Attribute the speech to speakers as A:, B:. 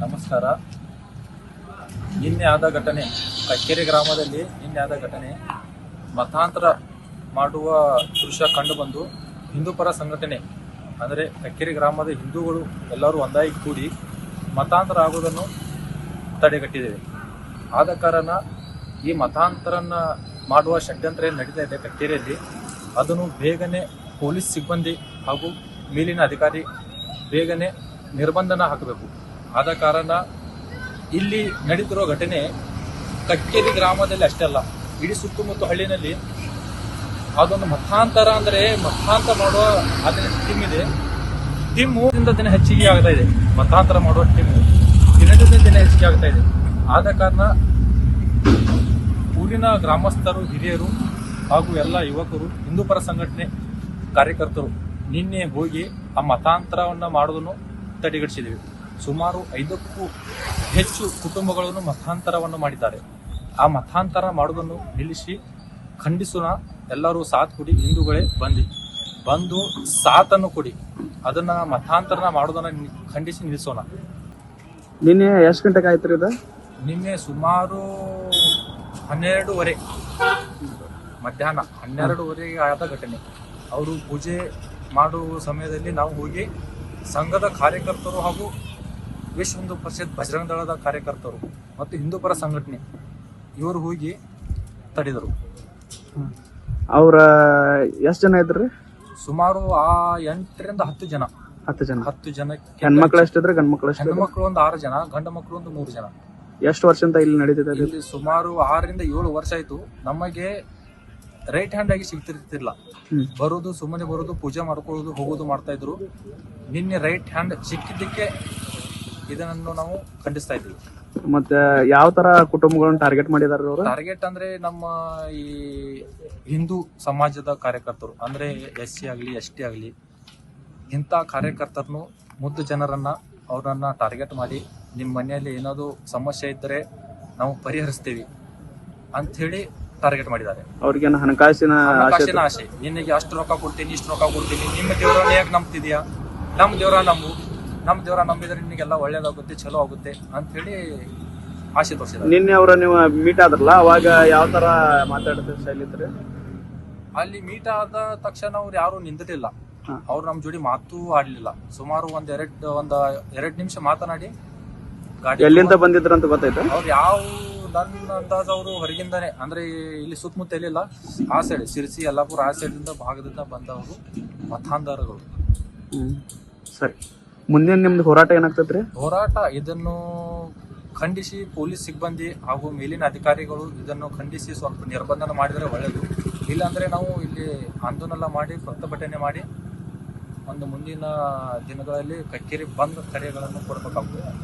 A: ನಮಸ್ಕಾರ. ನಿನ್ನೆ ಆದ ಘಟನೆ, ಕಕ್ಕೇರಿ ಗ್ರಾಮದಲ್ಲಿ ನಿನ್ನೆ ಆದ ಘಟನೆ, ಮತಾಂತರ ಮಾಡುವ ದೃಶ್ಯ ಕಂಡುಬಂದು ಹಿಂದೂಪರ ಸಂಘಟನೆ ಅಂದರೆ ಕಕ್ಕೇರಿ ಗ್ರಾಮದ ಹಿಂದೂಗಳು ಎಲ್ಲರೂ ಒಂದಾಗಿ ಕೂಡಿ ಮತಾಂತರ ಆಗುವುದನ್ನು ತಡೆಗಟ್ಟಿದ್ದೇವೆ. ಆದ ಕಾರಣ ಈ ಮತಾಂತರನ ಮಾಡುವ ಷಡ್ಯಂತ್ರ ಏನು ನಡೀತಾ ಇದೆ ಕಕ್ಕೇರಿಯಲ್ಲಿ, ಅದನ್ನು ಬೇಗನೆ ಪೊಲೀಸ್ ಸಿಬ್ಬಂದಿ ಹಾಗೂ ಮೇಲಿನ ಅಧಿಕಾರಿ ಬೇಗನೆ ನಿರ್ಬಂಧನ ಹಾಕಬೇಕು. ಆದ ಕಾರಣ ಇಲ್ಲಿ ನಡೀತಿರೋ ಘಟನೆ ಕಕ್ಕೇರಿ ಗ್ರಾಮದಲ್ಲಿ ಅಷ್ಟೇ ಅಲ್ಲ, ಇಡೀ ಸುತ್ತಮುತ್ತ ಹಳ್ಳಿನಲ್ಲಿ ಅದೊಂದು ಮತಾಂತರ ಅಂದರೆ ಮತಾಂತರ ಮಾಡುವ ಅದನ್ನ ಟೀಮ್ ಇದೆ. ಟೀಮು ದಿನ ಹೆಚ್ಚಿಗೆ ಆಗ್ತಾ ಇದೆ. ಮತಾಂತರ ಮಾಡುವ ಟೀಮು ದಿನದಿಂದ ದಿನ ಹೆಚ್ಚಿಗೆ ಆಗ್ತಾ ಇದೆ. ಆದ ಕಾರಣ ಊರಿನ ಗ್ರಾಮಸ್ಥರು, ಹಿರಿಯರು ಹಾಗೂ ಎಲ್ಲ ಯುವಕರು, ಹಿಂದೂಪರ ಸಂಘಟನೆ ಕಾರ್ಯಕರ್ತರು ನಿನ್ನೆ ಹೋಗಿ ಆ ಮತಾಂತರವನ್ನು ಮಾಡೋದನ್ನು ತಡೆಗಟ್ಟಿಸಿದ್ದೀವಿ. ಸುಮಾರು 5ಕ್ಕೂ ಹೆಚ್ಚು ಕುಟುಂಬಗಳನ್ನು ಮತಾಂತರವನ್ನು ಮಾಡಿದ್ದಾರೆ. ಆ ಮತಾಂತರ ಮಾಡೋದನ್ನು ನಿಲ್ಲಿಸಿ ಖಂಡಿಸೋಣ. ಎಲ್ಲರೂ ಸಾಥ್ ಕೊಡಿ, ಹಿಂದೂಗಳೇ ಬಂದು ಸಾಥನ್ನು ಕೊಡಿ. ಅದನ್ನ ಮತಾಂತರನ ಮಾಡೋದನ್ನ ಖಂಡಿಸಿ ನಿಲ್ಲಿಸೋಣ.
B: ನಿನ್ನೆ ಎಷ್ಟು ಗಂಟೆಗೆ ಆಯ್ತು ಇದು?
A: ನಿನ್ನೆ ಸುಮಾರು 12:30 ಮಧ್ಯಾಹ್ನ 12:30 ಆದ ಘಟನೆ. ಅವರು ಪೂಜೆ ಮಾಡುವ ಸಮಯದಲ್ಲಿ ನಾವು ಹೋಗಿ ಸಂಘದ ಕಾರ್ಯಕರ್ತರು ಹಾಗೂ ವಿಶ್ವ ಹಿಂದೂ ಪರಿಷತ್ ಬಜರಂಗ ದಳದ ಕಾರ್ಯಕರ್ತರು ಮತ್ತು ಹಿಂದೂಪರ ಸಂಘಟನೆ ಇವರು ಹೋಗಿ ತಡೆದರು.
B: ಅವ್ರ ಎಷ್ಟು ಜನ ಇದ್ರಿ?
A: ಸುಮಾರು 8ರಿಂದ 10 ಜನ. 10 ಜನ.
B: ಹೆಣ್ಮಕ್ಳು ಎಷ್ಟಿದ್ರೆ? ಗಂಡು ಮಕ್ಳು ಎಷ್ಟು?
A: ಹೆಣ್ಮಕ್ಳು ಒಂದು 6 ಜನ, ಗಂಡು ಮಕ್ಕಳು ಒಂದು 3 ಜನ.
B: ಎಷ್ಟು ವರ್ಷದಿಂದ ಇಲ್ಲಿ ನಡೀತಿದೆ?
A: ಇಲ್ಲಿ ಸುಮಾರು 6ರಿಂದ 7 ವರ್ಷ ಆಯ್ತು. ನಮಗೆ ರೈಟ್ ಹ್ಯಾಂಡ್ ಆಗಿ ಸಿಗ್ತಿರ್ತಿಲ್ಲ. ಬರೋದು, ಸುಮ್ಮನೆ ಬರೋದು, ಪೂಜೆ ಮಾಡ್ಕೊಳ್ಳೋದು, ಹೋಗೋದು ಮಾಡ್ತಾ ಇದ್ರು. ನಿನ್ನೆ ರೈಟ್ ಹ್ಯಾಂಡ್ ಸಿಕ್ಕಿದ್ದಕ್ಕೆ ಇದನ್ನು ನಾವು ಖಂಡಿಸ್ತಾ ಇದ್ದೀವಿ.
B: ಮತ್ತೆ ಯಾವ ತರ ಕುಟುಂಬಗಳನ್ನ ಟಾರ್ಗೆಟ್ ಮಾಡಿದಾರೆ ಅವರು?
A: ಟಾರ್ಗೆಟ್ ಅಂದ್ರೆ ನಮ್ಮ ಈ ಹಿಂದೂ ಸಮಾಜದ ಕಾರ್ಯಕರ್ತರು ಅಂದ್ರೆ SC ಆಗಲಿ ST ಆಗಲಿ ಇಂಥ ಕಾರ್ಯಕರ್ತರನ್ನು, ಮುದ್ದು ಜನರನ್ನ ಅವರನ್ನ ಟಾರ್ಗೆಟ್ ಮಾಡಿ ನಿಮ್ಮ ಮನೆಯಲ್ಲಿ ಏನಾದ್ರು ಸಮಸ್ಯೆ ಇದ್ದರೆ ನಾವು ಪರಿಹರಿಸ್ತೀವಿ ಅಂತ ಹೇಳಿ ಟಾರ್ಗೆಟ್ ಮಾಡಿದ್ದಾರೆ.
B: ಅವ್ರಿಗೇನು ಹಣಕಾಸಿನ
A: ಆಸೆ, ನಿನಗೆ ಅಷ್ಟು ರೊಕ್ಕ ಕೊಡ್ತೀನಿ, ಇಷ್ಟು ರೊಕ್ಕ ಕೊಡ್ತೀನಿ, ನಿಮ್ಮ ದೇವರನ್ನ ಯಾಕೆ ನಂಬ್ತಿದ್ಯಾ? ನಮ್ಮ ದೇವರ ನಂಬಿದ್ರೆ ನಿನಗೆಲ್ಲ ಒಳ್ಳೇದಾಗುತ್ತೆ, ಚಲೋ ಆಗುತ್ತೆ ಅಂತ ಹೇಳಿ ಆಸೆ ತೋರಿಸಿದ್ದಾರೆ.
B: ನಿನ್ನೆ ಅವರ ನೀವು ಮೀಟ್ ಆದ್ರಲ್ಲ, ಅವಾಗ ಯಾವ ತರ ಮಾತಾಡಿದ್ರೆ ಶೈಲಿ ಇದ್ರೆ?
A: ಅಲ್ಲಿ ಮೀಟ್ ಆದ ತಕ್ಷಣ ಅವ್ರು ಯಾರು ನಿಂತಿರ್ಲಿಲ್ಲ. ಅವ್ರು ನಮ್ಮ ಜೋಡಿ ಮಾತು ಆಡ್ಲಿಲ್ಲ. ಸುಮಾರು ಒಂದ್ ಎರಡು ನಿಮಿಷ ಮಾತನಾಡಿ ಗಾಡಿ
B: ಎಲ್ಲಿಂದ ಬಂದಿದ್ರು ಅಂತ ಗೊತ್ತಾಯ್ತು?
A: ಅವ್ರು ಯಾವ ನನ್ನ ಅಂದಾಜು ಅವರು ಹೊರಗಿಂದಾನೆ ಅಂದ್ರೆ ಇಲ್ಲಿ ಸುತ್ತಮುತ್ತ ಎಲ್ಲಿಲ್ಲ, ಆ ಸೈಡ್ ಸಿರ್ಸಿ, ಯಲ್ಲಾಪುರ ಆ ಸೈಡ್ ಭಾಗದಿಂದ ಬಂದವರು ಮತಾಂಧರಗಳು.
B: ಸರಿ, ಮುಂದಿನ ನಿಮ್ದು ಹೋರಾಟ ಏನಾಗ್ತದ್ರಿ?
A: ಹೋರಾಟ ಇದನ್ನು ಖಂಡಿಸಿ ಪೊಲೀಸ್ ಸಿಬ್ಬಂದಿ ಹಾಗೂ ಮೇಲಿನ ಅಧಿಕಾರಿಗಳು ಇದನ್ನು ಖಂಡಿಸಿ ಸ್ವಲ್ಪ ನಿರ್ಬಂಧನ ಮಾಡಿದರೆ ಒಳ್ಳೆಯದು. ಇಲ್ಲಾಂದ್ರೆ ನಾವು ಇಲ್ಲಿ ಆಂದೋಲನ ಮಾಡಿ, ಪ್ರತಿಭಟನೆ ಮಾಡಿ ಒಂದು ಮುಂದಿನ ದಿನಗಳಲ್ಲಿ ಕಕ್ಕೇರಿ ಬಂದ್ ಕರೆಗಳನ್ನು ಕೊಡಬೇಕಾಗ್ತದೆ.